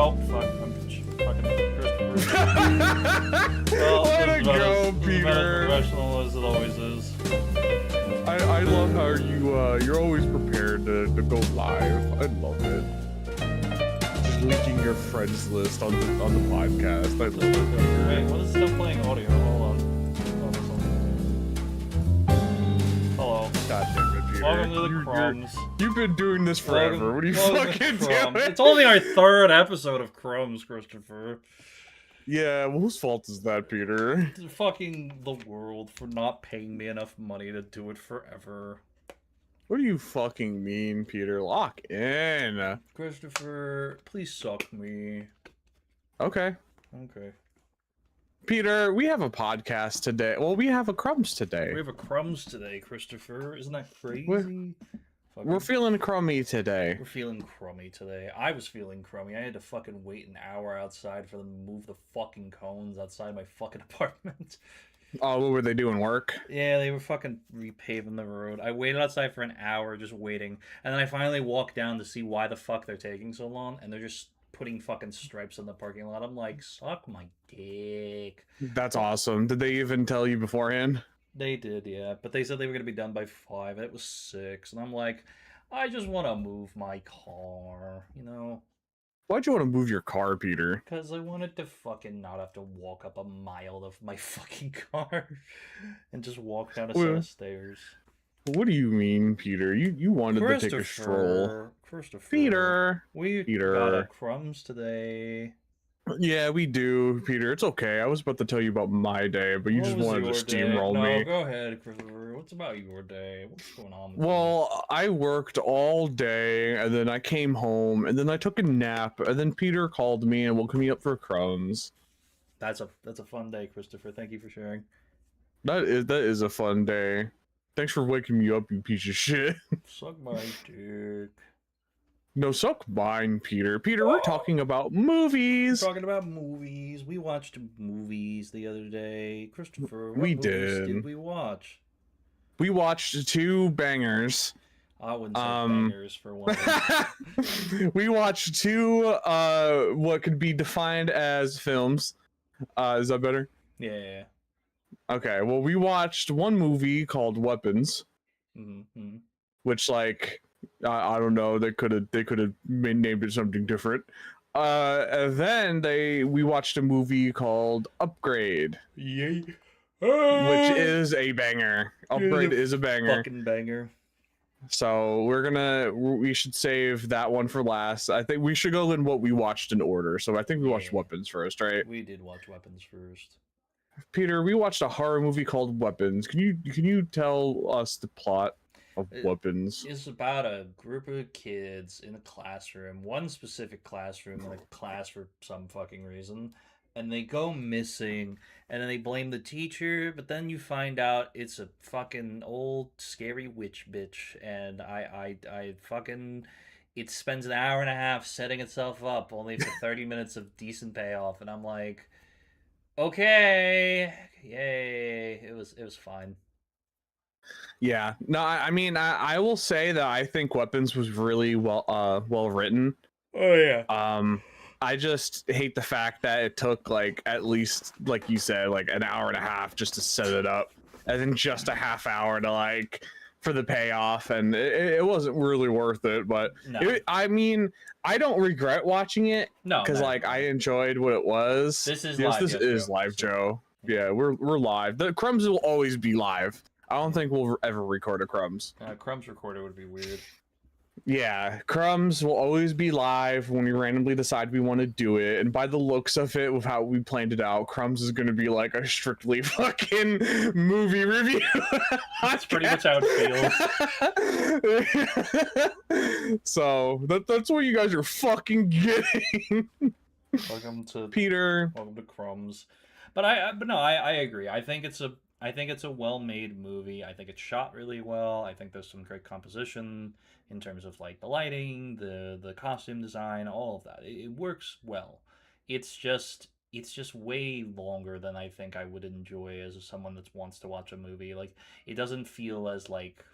Oh, fuck. I'm fucking Christopher. Well, Let it go, Peter. As professional as it always is. I love how you're always prepared to go live. I love it. Just leaking your friends list on the podcast. I love it. Wait, what is still playing audio? Hold on. Hello. God damn it, Peter. Welcome to the Crumbs. You've been doing this forever. What are you fucking doing? It's only our third episode of Crumbs, Christopher. Yeah, well, whose fault is that, Peter? Fucking the world for not paying me enough money to do it forever. What do you fucking mean, Peter? Lock in. Christopher, please suck me. Okay. Okay. Peter, we have a podcast today. Well, we have a Crumbs today. We have a Crumbs today, Christopher. Isn't that crazy? We're feeling crummy today. We're feeling crummy today. I was feeling crummy. I had to fucking wait an hour outside for them to move the fucking cones outside my fucking apartment. Oh, what were they doing? Work? Yeah, they were fucking repaving the road. I waited outside for an hour just waiting. And then I finally walked down to see why the fuck they're taking so long. And they're just putting fucking stripes in the parking lot. I'm like, suck my dick. That's awesome. Did they even tell you beforehand? They did, yeah. But they said they were going to be done by 5. And it was 6. And I'm like, I just want to move my car, you know? Why'd you want to move your car, Peter? Because I wanted to fucking not have to walk up a mile of my fucking car and just walk down a set of stairs. What do you mean, Peter? You wanted to take a stroll. Christopher. Peter. We got a Crumbs today. Yeah, we do, Peter. It's okay. I was about to tell you about my day, but you just wanted to steamroll me. No, go ahead, Christopher. What's about your day? What's going on with Well, I worked all day, and then I came home, and then I took a nap, and then Peter called me and woke me up for Crumbs. That's a fun day, Christopher. Thank you for sharing. That is a fun day. Thanks for waking me up, you piece of shit. Suck my dick. No, suck mine, Peter. Peter, we're talking about movies. We're talking about movies. We watched movies the other day. Christopher, what we movies did we watch? We watched 2 bangers. I wouldn't say bangers for one. We watched 2 what could be defined as films. Is that better? Yeah. Okay, well, we watched one movie called Weapons, which, like, I don't know. They could have named it something different. And then we watched a movie called Upgrade. Yay. Which is a banger. Upgrade is a banger. Fucking banger. So we should save that one for last. I think we should go in what we watched in order. So I think we watched Weapons first, right? We did watch Weapons first. Peter, we watched a horror movie called Weapons. Can you tell us the plot of Weapons? It's about a group of kids in a classroom, one specific classroom in a class for some fucking reason, and they go missing, and then they blame the teacher, but then you find out it's a fucking old scary witch bitch, and I fucking, it spends an hour and a half setting itself up only for 30 minutes of decent payoff, and I'm like, okay, yay, it was fine. Yeah, no, I mean, I will say that I think Weapons was really well written. Oh yeah. I just hate the fact that it took, like, at least, like you said, like an hour and a half just to set it up, and then just a half hour to, like, for the payoff, and it wasn't really worth it. But no. I mean, I don't regret watching it. No, because like I enjoyed what it was. This is yes, live. This is live, Joe. Yeah, we're live. The Crumbs will always be live. I don't think we'll ever record a Crumbs. Crumbs recorded would be weird. Yeah, Crumbs will always be live when we randomly decide we want to do it. And by the looks of it, with how we planned it out, Crumbs is going to be like a strictly fucking movie review. That's pretty much how it feels. So that's what you guys are fucking getting. Welcome to Peter. Welcome to Crumbs. But I agree. I think it's a well-made movie. I think it's shot really well. I think there's some great composition in terms of like the lighting, the costume design, all of that. It works well. It's just way longer than I think I would enjoy as someone that wants to watch a movie. Like, it doesn't feel as like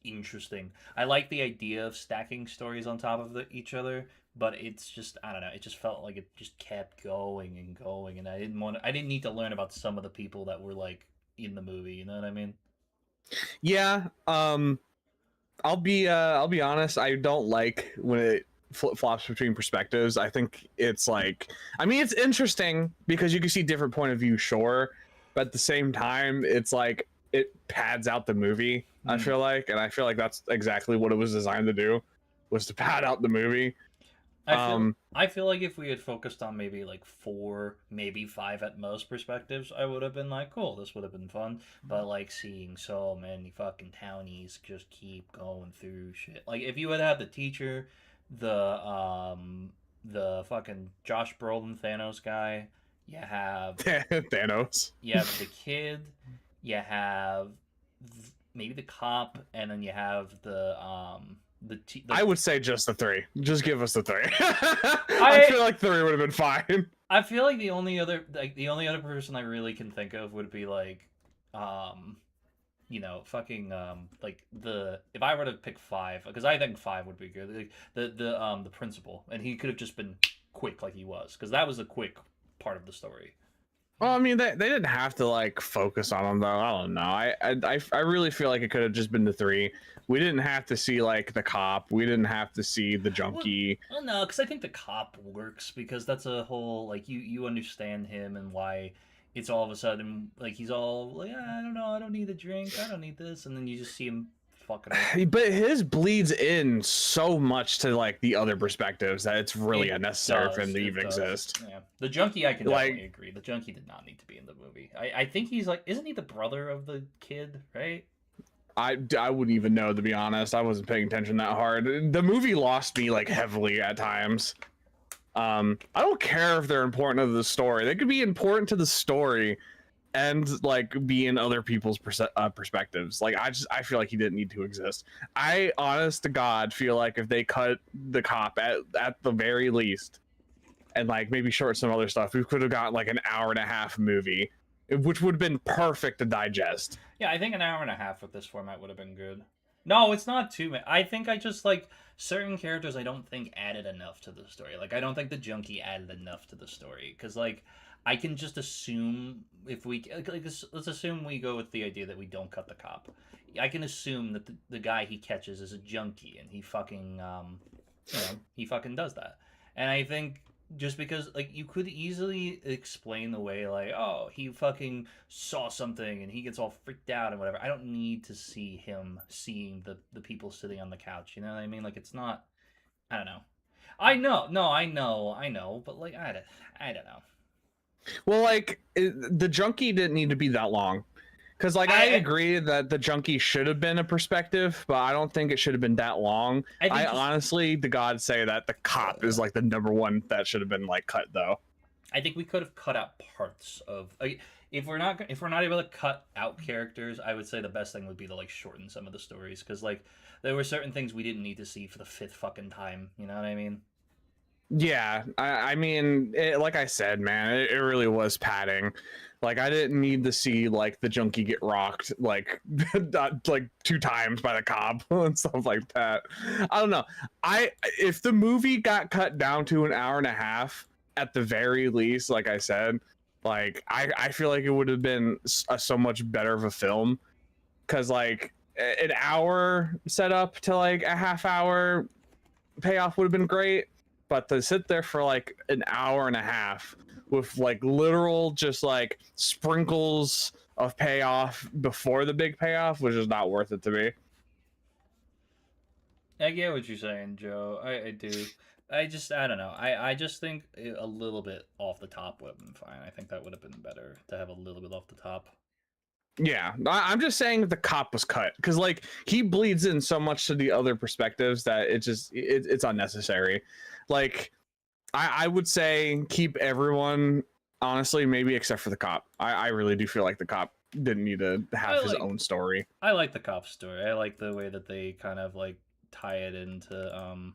interesting. I like the idea of stacking stories on top of each other, but it's just I don't know. It just felt like it just kept going and going, and I didn't need to learn about some of the people that were like in the movie. You know what I mean? Yeah. I'll be honest. I don't like when it flip flops between perspectives. I think it's like, I mean, it's interesting because you can see different point of view, sure, but at the same time, it's like it pads out the movie. I Hmm. feel like, and I feel like that's exactly what it was designed to do, was to pad out the movie. Um, I feel like if we had focused on maybe like four, maybe five at most perspectives, I would have been like, cool, this would have been fun. But like seeing so many fucking townies just keep going through shit. Like if you had had the teacher, the fucking Josh Brolin Thanos guy, you have Thanos. the kid, you have maybe the cop, and then you have the I would say just the three. Just give us the three. I I feel like three would have been fine. I feel like the only other person I really can think of would be like, um, fucking like the if I were to pick five, because I think five would be good. Like, the principal, and he could have just been quick like he was, because that was the quick part of the story. Well, I mean, they didn't have to like focus on them though. I don't know. I really feel like it could have just been the three. We didn't have to see like the cop. We didn't have to see the Well, junkie. well, no, because I think the cop works because that's a whole like you understand him and why it's all of a sudden like he's all like I don't know, I don't need a drink, I don't need this, and then you just see him fucking up. But his bleeds in so much to like the other perspectives that it's really It unnecessary for him does. to It even does. exist. Yeah. The junkie, I can definitely Like agree. The junkie did not need to be in the movie. I think he's like, isn't he the brother of the kid, right? I wouldn't even know, to be honest. I wasn't paying attention that hard. The movie lost me like heavily at times. I don't care if they're important to the story. They could be important to the story and like be in other people's perspectives. Like I feel like he didn't need to exist. I honest to God feel like if they cut the cop at the very least and like maybe short some other stuff, we could have got like an hour and a half movie, which would have been perfect to digest. Yeah, I think an hour and a half with this format would have been good. No, it's not too many. I think I just like certain characters I don't think added enough to the story. Like I don't think the junkie added enough to the story because like I can just assume if we like let's assume we go with the idea that we don't cut the cop. I can assume that the guy he catches is a junkie and he fucking he fucking does that. And I think just because like you could easily explain the way like oh he fucking saw something and he gets all freaked out and whatever. I don't need to see him seeing the people sitting on the couch. You know what I mean? Like it's not. I don't know. I know. No, I know. But like I don't know. Well, like the junkie didn't need to be that long. Because like I I agree that the junkie should have been a perspective, but I don't think it should have been that long. I I think just honestly, to God, say that the cop is like the number one that should have been like cut though. I think we could have cut out parts of. Like, if we're not able to cut out characters, I would say the best thing would be to like shorten some of the stories because like there were certain things we didn't need to see for the fifth fucking time. You know what I mean? Yeah, I mean, like I said, man, it really was padding. Like I didn't need to see like the junkie get rocked like like two times by the cop and stuff like that. I don't know. I if the movie got cut down to an hour and a half at the very least, like I said, like I feel like it would have been so much better of a film because like an hour set up to like a half hour payoff would have been great, but to sit there for like an hour and a half with like literal just like sprinkles of payoff before the big payoff was just not worth it to me. I get what you're saying, Joe. I do. I don't know. I just think a little bit off the top would have been fine. I think that would have been better to have a little bit off the top. Yeah, I'm just saying that the cop was cut because like he bleeds in so much to the other perspectives that it's unnecessary. Like I would say keep everyone, honestly, maybe except for the cop. I really do feel like the cop didn't need to have his own story. I like the cop story. I like the way that they kind of like tie it into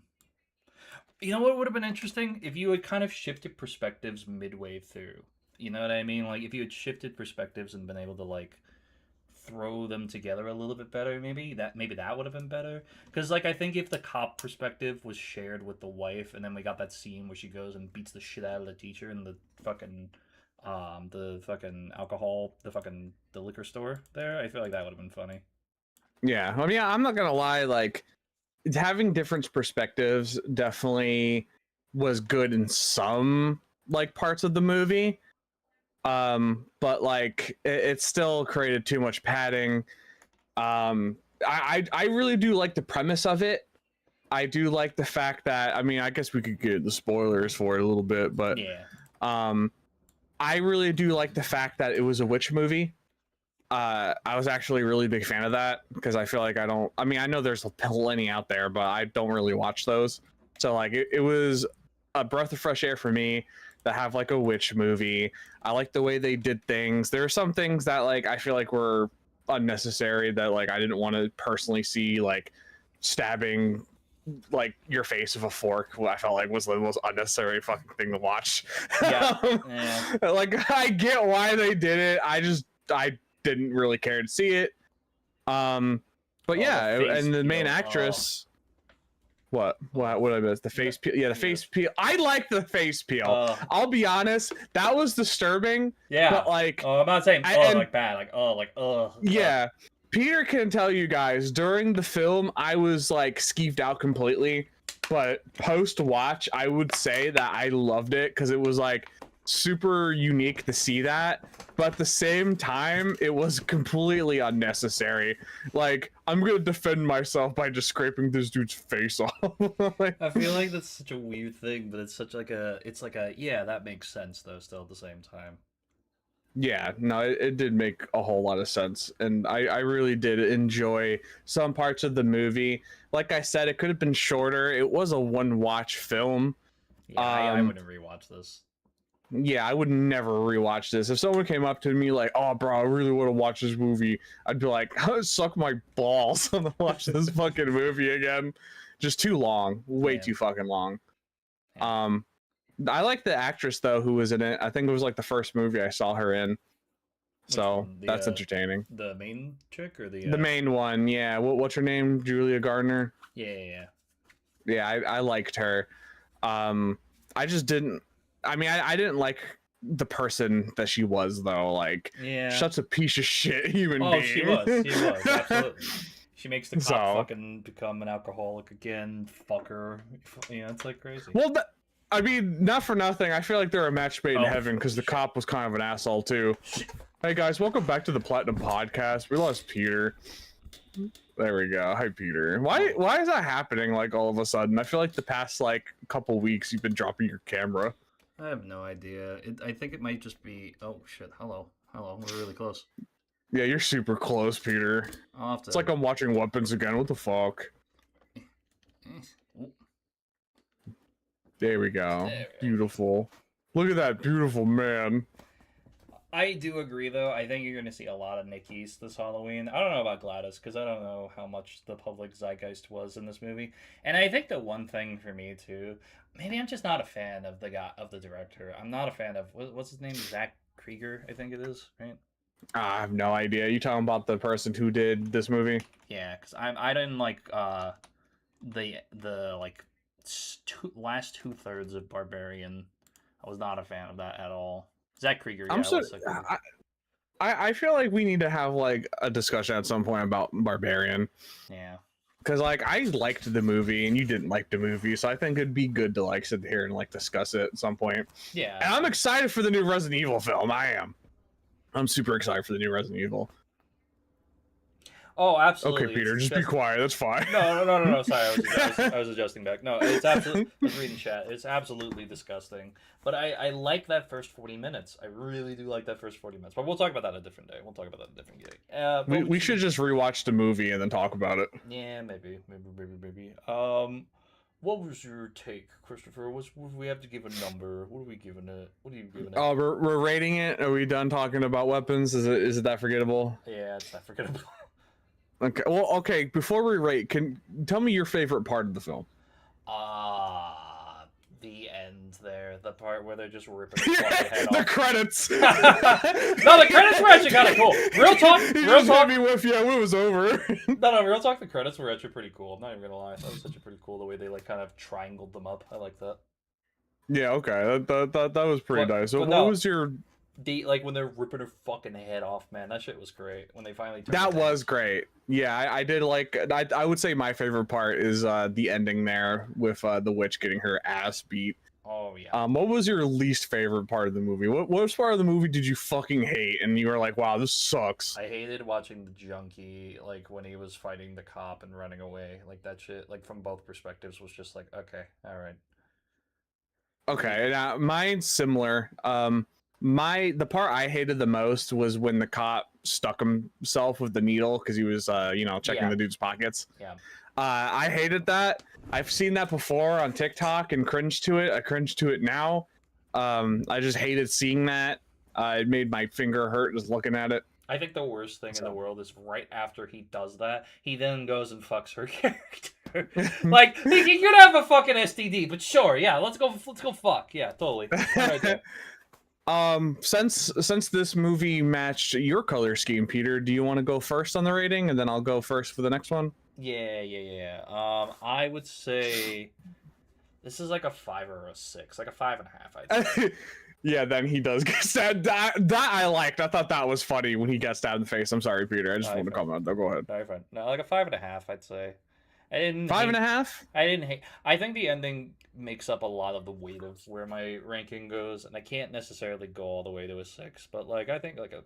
you know what would have been interesting if you had kind of shifted perspectives midway through. You know what I mean? Like if you had shifted perspectives and been able to like throw them together a little bit better. Maybe that would have been better. Because like I think if the cop perspective was shared with the wife, and then we got that scene where she goes and beats the shit out of the teacher in the fucking alcohol, the liquor store there, I feel like that would have been funny. Yeah, I mean, I'm not gonna lie, like having different perspectives definitely was good in some like parts of the movie. But like it still created too much padding. I really do like the premise of it. I do like the fact that, I mean, I guess we could get the spoilers for it a little bit, but Yeah. I really do like the fact that it was a witch movie. I was actually a really big fan of that because I feel like I mean, I know there's plenty out there, but I don't really watch those. So like it was a breath of fresh air for me to have like a witch movie. I like the way they did things. There are some things that like I feel like were unnecessary that like I didn't want to personally see, like stabbing like your face with a fork. I felt like was the most unnecessary fucking thing to watch. Yeah. Yeah. Like I get why they did it. I didn't really care to see it. But yeah, and the main actress. What I missed? The face peel. Yeah, the face peel. I like the face peel. I'll be honest, that was disturbing. Yeah. But like, I'm not saying like bad. Yeah. Peter can tell you guys during the film I was like skeeved out completely, but post watch I would say that I loved it because it was like super unique to see that, but at the same time it was completely unnecessary. Like, I'm gonna defend myself by just scraping this dude's face off. Like, I feel like that's such a weird thing, but it's such like a yeah, that makes sense though still at the same time. yeah, no, it did make a whole lot of sense, and I really did enjoy some parts of the movie. Like I said, it could have been shorter. It was a one watch film. Yeah, I wouldn't rewatch this. Yeah, I would never rewatch this. If someone came up to me like, "Oh, bro, I really want to watch this movie," I'd be like, "Suck my balls to watch this fucking movie again." Just too long, way too fucking long. Yeah. I like the actress though who was in it. I think it was like the first movie I saw her in, so that's entertaining. The main chick or the main one? Yeah. What's her name? Julia Gardner. Yeah. Yeah, I liked her. I just didn't. I mean, I didn't like the person that she was though. Like, such a piece of shit human being. Oh, she was absolutely. She makes the cop fucking become an alcoholic again. Fuck her. You know, it's like crazy. Well, I mean, not for nothing. I feel like they're a match made in heaven because the cop was kind of an asshole too. Hey guys, welcome back to the Platinum Podcast. We lost Peter. There we go. Hi, Peter. Why is that happening? Like all of a sudden, I feel like the past like couple weeks you've been dropping your camera. I have no idea. I think it might just be. Oh shit! Hello. We're really close. Yeah, you're super close, Peter. It's like I'm watching Weapons again. What the fuck? There we go. Beautiful. Look at that beautiful man. I do agree, though. I think you're going to see a lot of Nickies this Halloween. I don't know about Gladys, because I don't know how much the public zeitgeist was in this movie. And I think the one thing for me, too, maybe I'm just not a fan of the director. I'm not a fan of, what's his name? Zach Krieger, I think it is, right? I have no idea. You talking about the person who did this movie? Yeah, because I didn't like the like last 2/3 of Barbarian. I was not a fan of that at all. Zach Krieger. Yeah, I feel like we need to have like a discussion at some point about Barbarian. Yeah. Because like I liked the movie and you didn't like the movie, so I think it'd be good to like sit here and like discuss it at some point. Yeah. And I'm excited for the new Resident Evil film. I'm super excited for the new Resident Evil. Oh, absolutely. Okay, Peter, just be quiet. That's fine. No. Sorry, I was adjusting back. No, it's absolutely. I was reading chat. It's absolutely disgusting. But I like that first 40 minutes. I really do like that first 40 minutes. But we'll talk about that a different day. We'll talk about that a different day. We should just rewatch the movie and then talk about it. Yeah, maybe. What was your take, Christopher? We have to give a number? What are we giving it? What are you giving it? Oh, we're rating it. Are we done talking about weapons? Is it that forgettable? Yeah, it's that forgettable. Okay. Well, okay. Before we rate, tell me your favorite part of the film. the end there, the part where they're just ripping the fucking head The off. credits. No, the credits were actually kind of cool. Real talk, He real just talk. hit me with, yeah, when it was over. No, real talk. The credits were actually pretty cool. I'm not even gonna lie. That was actually pretty cool the way they like kind of triangled them up. I like that. Yeah, okay, that was pretty nice. So but what no. was your? Like when they're ripping her fucking head off, man, that shit was great. When they finally turned That it was heads. great. Yeah, I did like. I would say my favorite part is the ending there with the witch getting her ass beat. Oh yeah. What was your least favorite part of the movie? What part of the movie did you fucking hate and you were like, wow, this sucks? I hated watching the junkie, like when he was fighting the cop and running away. Like that shit, like from both perspectives, was just like, okay, all right. Okay, now mine's similar. The part I hated the most was when the cop stuck himself with the needle because he was checking the dude's pockets. Yeah. I hated that. I've seen that before on TikTok and cringed to it. I cringe to it now. I just hated seeing that. It made my finger hurt just looking at it. I think the worst thing in the world is right after he does that, he then goes and fucks her character. Like, he could have a fucking STD, but sure, yeah, let's go fuck. Yeah, totally. Right there. Since this movie matched your color scheme, Peter, do you want to go first on the rating and then I'll go first for the next one? Yeah. I would say this is like a 5 or a 6, like a 5.5. I'd say. Yeah, then he does get stabbed. That I liked. I thought that was funny when he got stabbed in the face. I'm sorry, Peter. I just want to comment. Though. Go ahead. Very fun. No, like a 5.5. I'd say. I didn't. 5.5. I didn't hate. I think the ending makes up a lot of the weight of where my ranking goes, and I can't necessarily go all the way to a 6, but like I think like a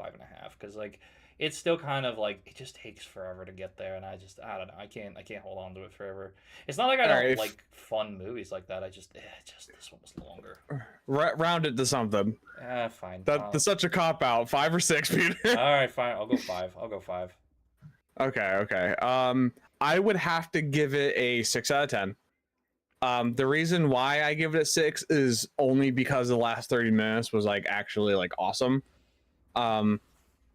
5.5 because like it's still kind of like it just takes forever to get there, and I don't know. I can't hold on to it forever. It's not like I don't like fun movies like that. Just this one was longer. Round it to something. Fine. That's such a cop out. 5 or 6, Peter. All right, fine. I'll go 5. Okay. I would have to give it a 6 out of 10. The reason why I give it a 6 is only because the last 30 minutes was like actually like awesome.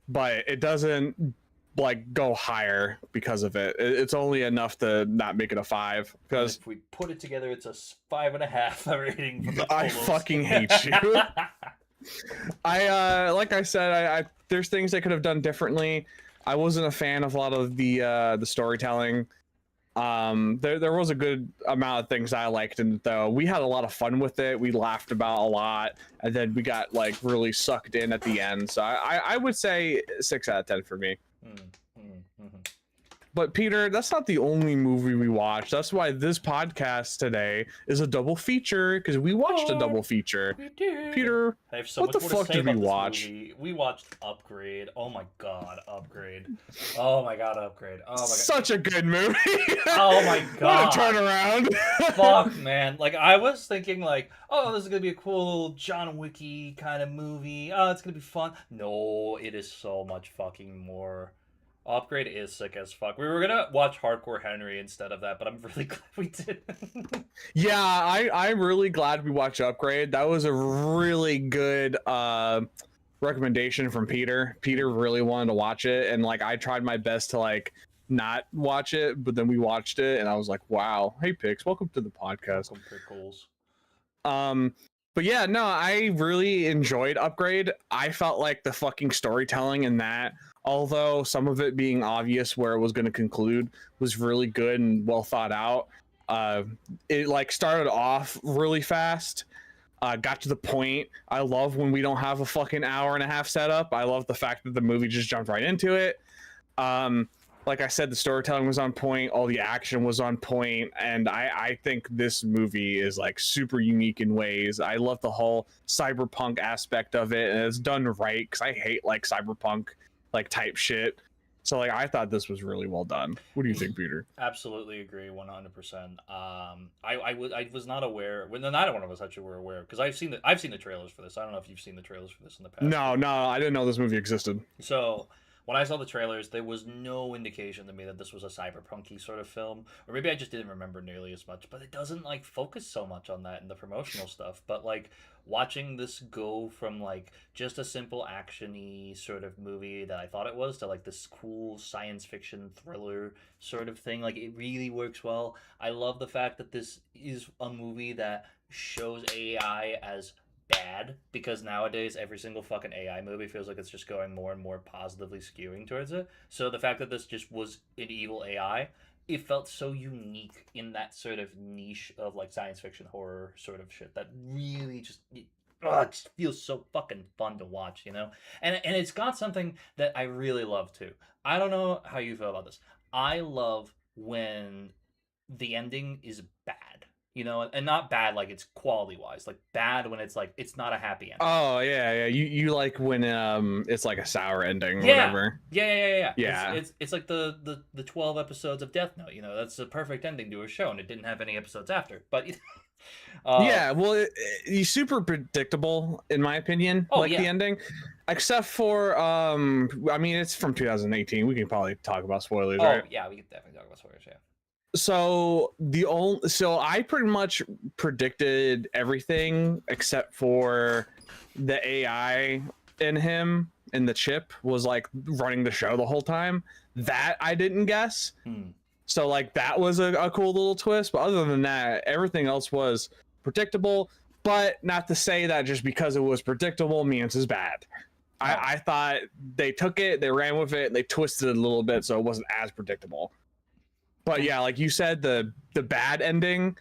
But it doesn't like go higher because of it. It's only enough to not make it a 5. Because if we put it together, it's a 5.5 rating. From the I fucking hate you. Like I said, there's things I could have done differently. I wasn't a fan of a lot of the storytelling. There was a good amount of things I liked in it, though. We had a lot of fun with it. We laughed about a lot, and then we got like really sucked in at the end. So I would say 6 out of 10 for me. But Peter, that's not the only movie we watched. That's why this podcast today is a double feature, because we watched a double feature. Peter, I have so what much the more fuck to say did we about watch? this movie. We watched Upgrade. Oh my god, Upgrade. Oh my god, Upgrade. Oh my god. Such a good movie. Oh my god. What a turnaround. Fuck, man. Like, I was thinking, like, oh, this is gonna be a cool little John Wicky kind of movie. Oh, it's gonna be fun. No, it is so much fucking more. Upgrade is sick as fuck. We were gonna watch Hardcore Henry instead of that, but I'm really glad we didn't. Yeah, I'm really glad we watched Upgrade. That was a really good recommendation from Peter. Peter really wanted to watch it, and like I tried my best to like not watch it, but then we watched it, and I was like, wow. Hey, Pix, welcome to the podcast. Welcome, Pickles. But yeah, no, I really enjoyed Upgrade. I felt like the fucking storytelling in that, although some of it being obvious where it was going to conclude, was really good and well thought out. It like started off really fast, got to the point. I love when we don't have a fucking hour and a half setup. I love the fact that the movie just jumped right into it. Like I said, the storytelling was on point, all the action was on point, and I think this movie is like super unique in ways. I love the whole cyberpunk aspect of it, and it's done right, because I hate like cyberpunk like type shit. So like I thought this was really well done. What do you think, Peter? Absolutely agree, 100%. I was not aware. Well, neither one of us actually were aware, because I've seen the trailers for this. I don't know if you've seen the trailers for this in the past. No, I didn't know this movie existed. So when I saw the trailers, there was no indication to me that this was a cyberpunky sort of film, or maybe I just didn't remember nearly as much. But it doesn't like focus so much on that in the promotional stuff. But like watching this go from like just a simple actiony sort of movie that I thought it was to like this cool science fiction thriller sort of thing, like it really works well. I love the fact that this is a movie that shows AI as bad because nowadays every single fucking AI movie feels like it's just going more and more positively skewing towards it. So the fact that this just was an evil AI, it felt so unique in that sort of niche of like science fiction horror sort of shit that really just it just feels so fucking fun to watch, you know? And it's got something that I really love too. I don't know how you feel about this. I love when the ending is bad, you know, and not bad like it's quality wise, like bad when it's like it's not a happy ending. Oh yeah, yeah. You like when it's like a sour ending or Yeah, whatever. yeah. Yeah. It's like the 12 episodes of Death Note. You know, that's a perfect ending to a show, and it didn't have any episodes after. But uh, Yeah, well, he's super predictable in my opinion, oh like the yeah, ending, except for I mean, it's from 2018. We can probably talk about spoilers, oh right? yeah, we could definitely talk about spoilers. Yeah. So I pretty much predicted everything except for the AI in him and the chip was like running the show the whole time. That I didn't guess. Hmm. So like that was a cool little twist. But other than that, everything else was predictable. But not to say that just because it was predictable means it's bad. Oh. I thought they took it, they ran with it, and they twisted it a little bit so it wasn't as predictable. But yeah, like you said, the bad ending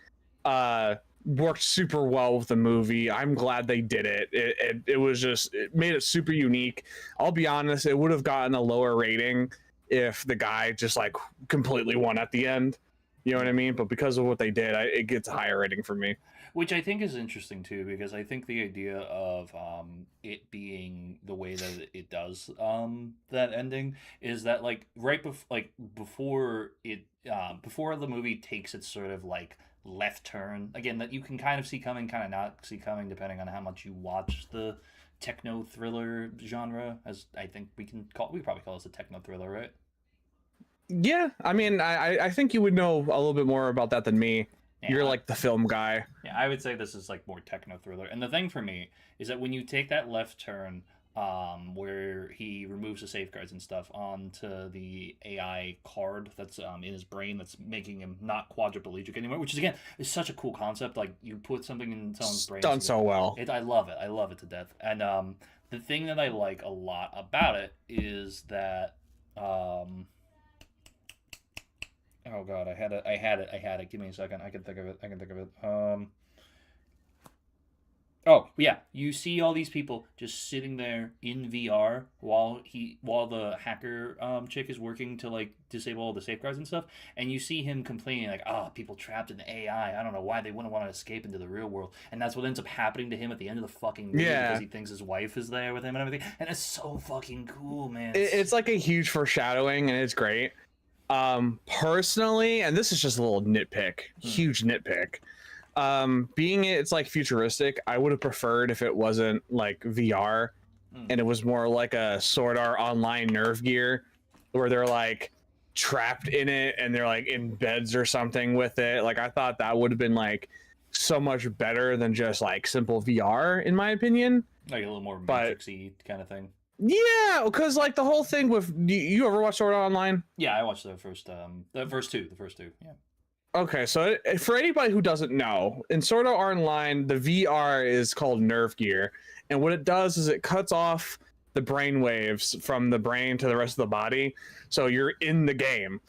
worked super well with the movie. I'm glad they did it. It was just it made it super unique. I'll be honest, it would have gotten a lower rating if the guy just like completely won at the end. You know what I mean? But because of what they did, it gets a higher rating for me. Which I think is interesting too, because I think the idea of it being the way that it does that ending is that like before it before the movie takes its sort of like left turn again that you can kind of see coming, kind of not see coming, depending on how much you watch the techno thriller genre. As I think we probably call this a techno thriller, right? Yeah, I mean, I think you would know a little bit more about that than me. You're Yeah, like the film guy. yeah, I would say this is like more techno thriller. And the thing for me is that when you take that left turn, where he removes the safeguards and stuff onto the AI card that's in his brain that's making him not quadriplegic anymore, which is again is such a cool concept. Like you put something in someone's brain, Done so well. I love it. I love it to death. And the thing that I like a lot about it is that oh god, I had it. Give me a second. I can think of it. I can think of it. Oh yeah, you see all these people just sitting there in VR while the hacker chick is working to like disable all the safeguards and stuff, and you see him complaining like, "Oh, people trapped in the AI. I don't know why they wouldn't want to escape into the real world." And that's what ends up happening to him at the end of the fucking movie Yeah. because he thinks his wife is there with him and everything, and it's so fucking cool, man. It's like a huge foreshadowing and it's great. Personally, and this is just a little nitpick, huge nitpick. Being it's like futuristic, I would have preferred if it wasn't like VR and it was more like a Sword Art Online Nerve Gear where they're like trapped in it and they're like in beds or something with it. Like I thought that would have been like so much better than just like simple VR in my opinion. Like a little more But Matrixy kind of thing. yeah, because like the whole thing with you ever watch Sword Art Online? Yeah, I watched the first two. Yeah. Okay, so for anybody who doesn't know, in Sword Art Online, the VR is called Nerve Gear, and what it does is it cuts off the brain waves from the brain to the rest of the body, so you're in the game,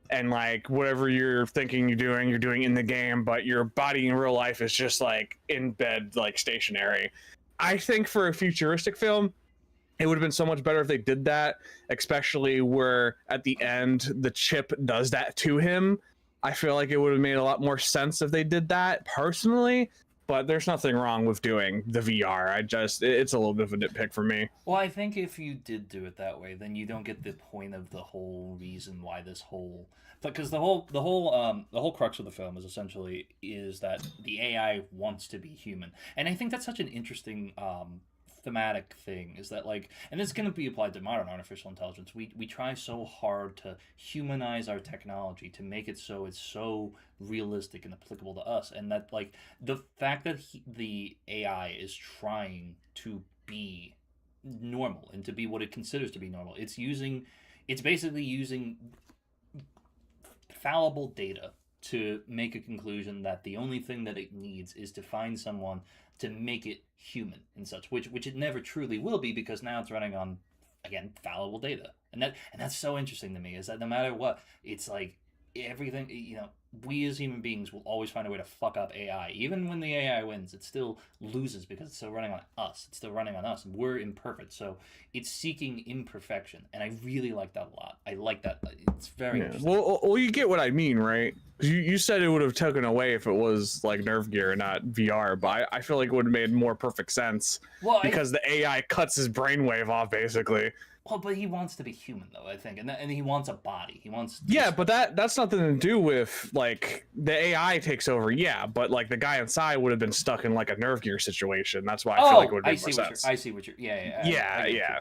and like whatever you're thinking you're doing in the game, but your body in real life is just like in bed, like stationary. I think for a futuristic film, it would have been so much better if they did that, especially where at the end the chip does that to him. I feel like it would have made a lot more sense if they did that personally, but there's nothing wrong with doing the VR. It's a little bit of a nitpick for me. Well, I think if you did do it that way, then you don't get the point of the whole reason why this whole because the whole crux of the film is essentially is that the AI wants to be human, and I think that's such an interesting thematic thing is that like, and it's going to be applied to modern artificial intelligence. We try so hard to humanize our technology to make it so it's so realistic and applicable to us, and that like the fact that the AI is trying to be normal and to be what it considers to be normal. It's basically using fallible data to make a conclusion that the only thing that it needs is to find someone to make it human and such, which it never truly will be, because now it's running on, again, fallible data. And that's so interesting to me, is that no matter what, it's like everything, we as human beings will always find a way to fuck up AI. Even when the AI wins, it still loses because it's still running on us. It's still running on us, and we're imperfect. So it's seeking imperfection, and I really like that a lot. I like that. It's very interesting. Well, you get what I mean, right? You said it would have taken away if it was like Nerve Gear, not VR, but I feel like it would have made more perfect sense because the AI cuts his brainwave off, basically. Well, but he wants to be human, though, I think, and he wants a body. He wants. But that's nothing to do with like the AI takes over. Yeah, but like the guy inside would have been stuck in like a Nerve Gear situation. That's why I feel like it would make more sense. I see what you're. Yeah.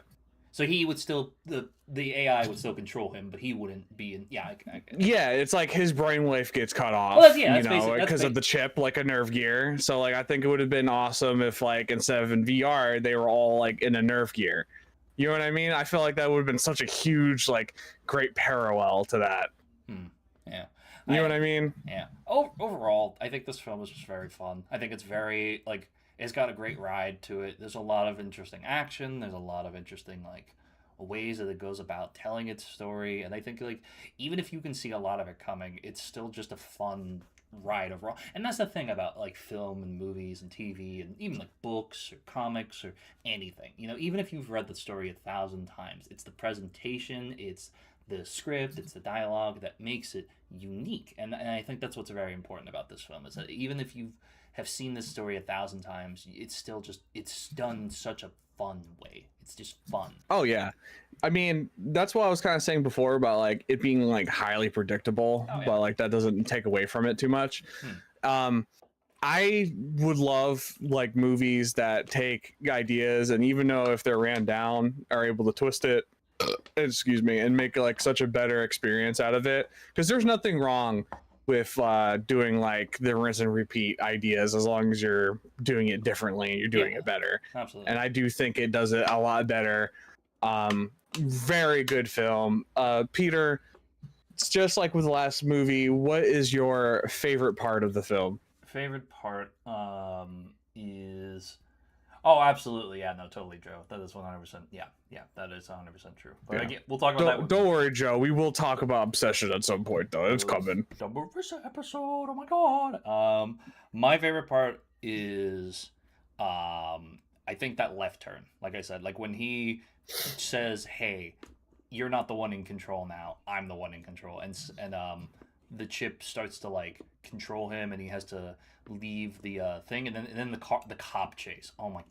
So he would still the AI would still control him, but he wouldn't be in. Yeah. Yeah, it's like his brainwave gets cut off. Well, that's because of the chip, like a Nerve Gear. So like I think it would have been awesome if like instead of in VR they were all like in a Nerve Gear. You know what I mean? I feel like that would have been such a huge, like, great parallel to that. Yeah. You know what I mean? Yeah. Overall, I think this film is just very fun. I think it's very, like, it's got a great ride to it. There's a lot of interesting action. There's a lot of interesting, like, ways that it goes about telling its story. And I think, like, even if you can see a lot of it coming, it's still just a fun ride overall. And that's the thing about like film and movies and TV and even like books or comics or anything, even if you've read the story 1,000 times, it's the presentation, it's the script, it's the dialogue that makes it unique. And I think that's what's very important about this film, is that even if you have seen this story 1,000 times, it's still just, it's done in such a fun way. It's just fun. Oh yeah, I mean that's what I was kind of saying before about like it being like highly predictable, but like that doesn't take away from it too much. I would love like movies that take ideas and even though if they're ran down are able to twist it, excuse me, and make like such a better experience out of it, because there's nothing wrong with doing like the rinse and repeat ideas as long as you're doing it differently and you're doing it better. Absolutely. And I do think it does it a lot better. Very good film. Peter, it's just like with the last movie, what is your favorite part of the film? Favorite part is... Oh, absolutely. Yeah, no, totally, Joe. That is 100%. Yeah, that is 100% true. But again, we'll talk about that. Don't worry, Joe. We will talk about Obsession at some point, though. It's coming. This episode. Oh my god. My favorite part is, I think that left turn. Like I said, like when he says, "Hey, you're not the one in control now. I'm the one in control," and the chip starts to like control him, and he has to leave the thing, and then the cop chase. Oh my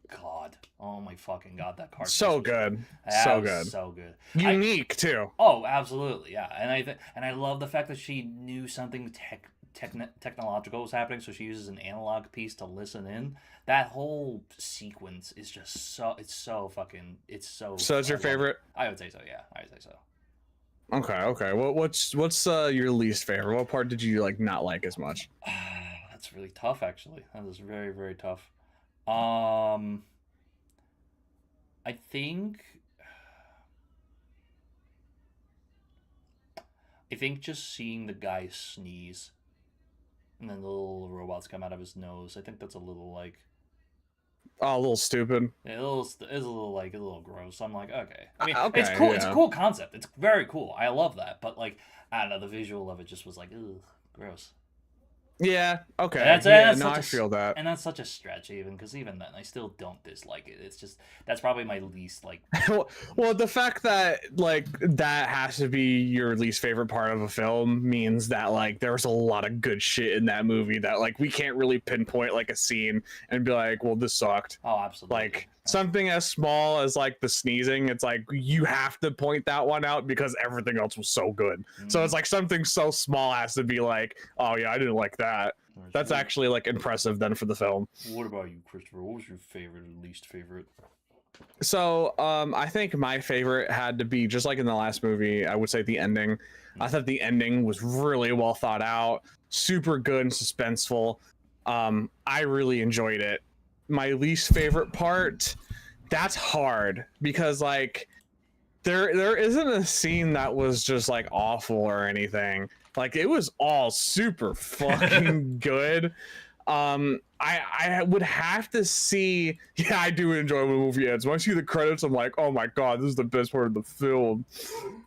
fucking god, that car chase so good. So good. Unique too. Oh, absolutely, yeah. And I love the fact that she knew something technological was happening, so she uses an analog piece to listen in. That whole sequence is just so So that's your favorite? I would say so. Yeah, I would say so. Okay. What's your least favorite? What part did you like not like as much? That's really tough, actually. That is very, very tough. I think just seeing the guy sneeze and then the little robots come out of his nose, I think that's a little like... Oh, a little stupid. It's a little gross. I'm like, okay. I mean, it's cool. Yeah. It's a cool concept. It's very cool. I love that. But like, I don't know, the visual of it just was like, ugh, gross. Yeah. Okay. I feel that. And that's such a stretch, even because even then, I still don't dislike it. It's just that's probably my least like. well, the fact that like that has to be your least favorite part of a film means that like there's a lot of good shit in that movie that like we can't really pinpoint like a scene and be like, well, this sucked. Oh, absolutely. Like something as small as like the sneezing, it's like you have to point that one out because everything else was so good. So it's like something so small has to be like, oh yeah, I didn't like that. That's actually like impressive then for the film. What about you, Christopher? What was your favorite and least favorite? So I think my favorite had to be, just like in the last movie, I would say the ending. I thought the ending was really well thought out, super good and suspenseful. I really enjoyed it. My least favorite part, that's hard because like there isn't a scene that was just like awful or anything. Like it was all super fucking good. I would have to see. Yeah, I do enjoy when the movie ends. When I see the credits, I'm like, oh my god, this is the best part of the film.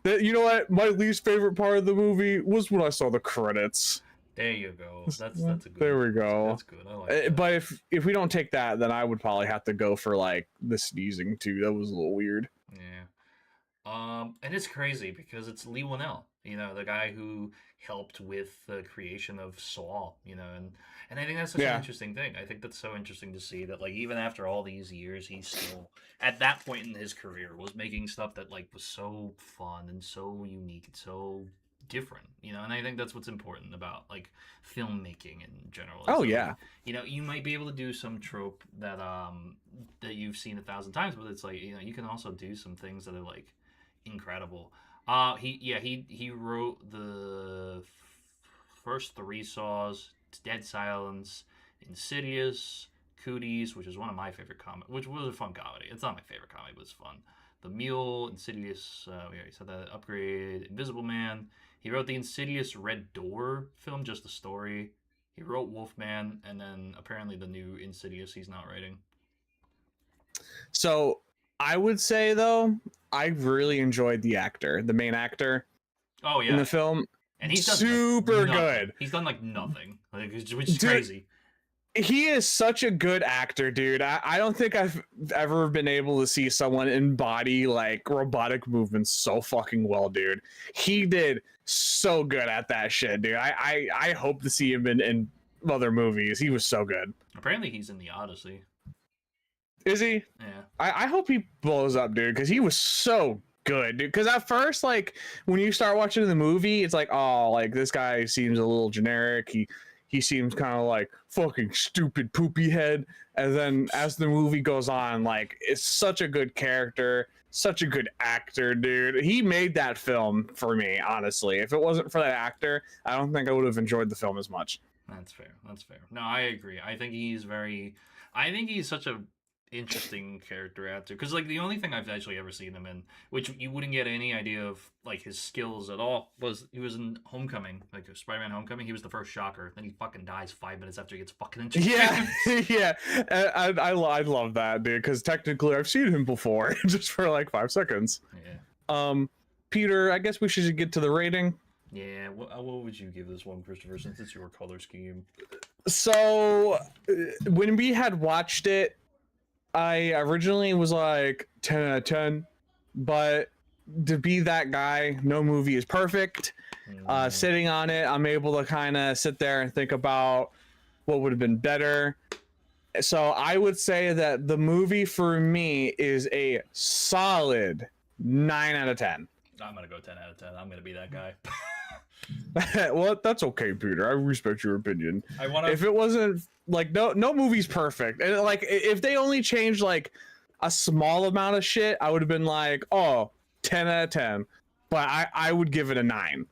You know what? My least favorite part of the movie was when I saw the credits. There you go. That's a good. There we go. That's good. I like that. But if we don't take that, then I would probably have to go for like the sneezing too. That was a little weird. Yeah. And it's crazy because it's Lee Winnell, the guy who helped with the creation of Saw, and I think that's such an interesting thing. I think that's so interesting to see that, like, even after all these years, he's still at that point in his career was making stuff that like was so fun and so unique and so different, and I think that's what's important about like filmmaking in general. Oh Like, yeah. you might be able to do some trope that you've seen 1,000 times, but it's like, you can also do some things that are like incredible. He wrote the first three Saws: Dead Silence, Insidious, Cooties, which is one of my favorite which was a fun comedy. It's not my favorite comedy, but it's fun. The Mule, Insidious, we already said that. Upgrade, Invisible Man. He wrote the Insidious Red Door film, just the story. He wrote Wolfman, and then apparently the new Insidious he's not writing. So I would say though, I really enjoyed the main actor. Oh yeah, in the film, and he's done super like good. He's done like nothing, which is crazy. He is such a good actor, dude. I don't think I've ever been able to see someone embody like robotic movements so fucking well, dude. He did so good at that shit, dude. I hope to see him in other movies. He was so good. Apparently he's in the Odyssey. Is he? Yeah. I hope he blows up, dude, because he was so good, dude. Because at first, like, when you start watching the movie, it's like, oh, like, this guy seems a little generic. He seems kind of like fucking stupid poopy head. And then as the movie goes on, like, it's such a good character, such a good actor, dude. He made that film for me, honestly. If it wasn't for that actor, I don't think I would have enjoyed the film as much. That's fair. No, I agree. I think he's such a interesting character actor, because like the only thing I've actually ever seen him in, which you wouldn't get any idea of like his skills at all, was he was in Homecoming, like Spider-Man Homecoming. He was the first Shocker, then he fucking dies 5 minutes after he gets fucking introduced. Yeah. I love that, dude, because technically I've seen him before just for like 5 seconds. Yeah. Peter, I guess we should get to the rating. Yeah, what would you give this one, Christopher, since it's your color scheme? So when we had watched it, I originally was like 10 out of 10, but to be that guy, no movie is perfect. Sitting on it, I'm able to kind of sit there and think about what would have been better. So I would say that the movie for me is a solid 9 out of 10. I'm gonna go 10 out of 10. I'm gonna be that guy. Well, that's okay, Peter. I respect your opinion. If it wasn't like no movie's perfect, and like if they only changed like a small amount of shit, I would have been like, oh, 10 out of 10. But I would give it a 9.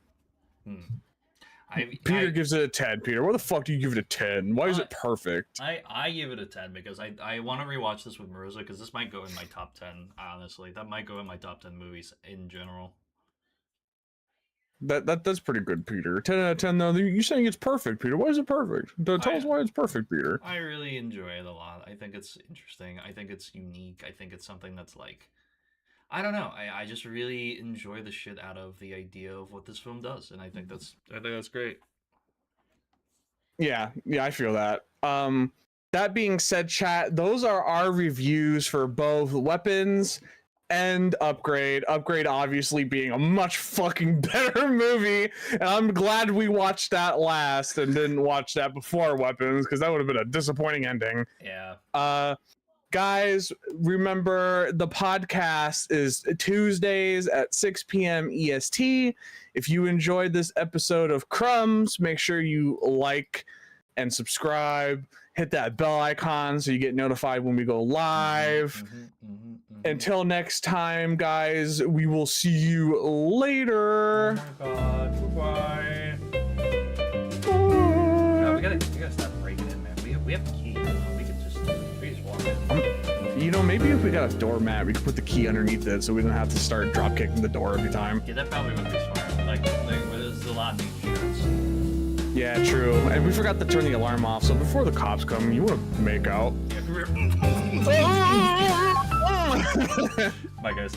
Peter gives it a 10. Peter, why the fuck do you give it a 10? Why is it perfect? I give it a 10 because I want to rewatch this with Marissa, because this might go in my top 10. Honestly, that might go in my top 10 movies in general. That's pretty good, Peter. 10 out of 10 though. You're saying it's perfect, Peter. Why is it perfect? Tell us why it's perfect, Peter. I really enjoy it a lot. I think it's interesting. I think it's unique. I think it's something that's like, I don't know. I just really enjoy the shit out of the idea of what this film does, and I think that's great. Yeah, I feel that. That being said, chat, those are our reviews for both Weapons and Upgrade. Upgrade obviously being a much fucking better movie, and I'm glad we watched that last and didn't watch that before Weapons, because that would have been a disappointing ending. Yeah. Guys, remember the podcast is Tuesdays at 6 p.m. EST. If you enjoyed this episode of Crumbs, make sure you like and subscribe. Hit that bell icon so you get notified when we go live. Until next time, guys, we will see you later. Oh my god, goodbye. No, we gotta stop breaking in, man. We have the key. We could just walk in. You know, maybe if we got a doormat, we could put the key underneath it so we don't have to start drop kicking the door every time. Yeah, that probably would be smart. Like there's a lot of insurance. Yeah, true. And we forgot to turn the alarm off, so before the cops come, you want to make out. Yeah, bye, guys.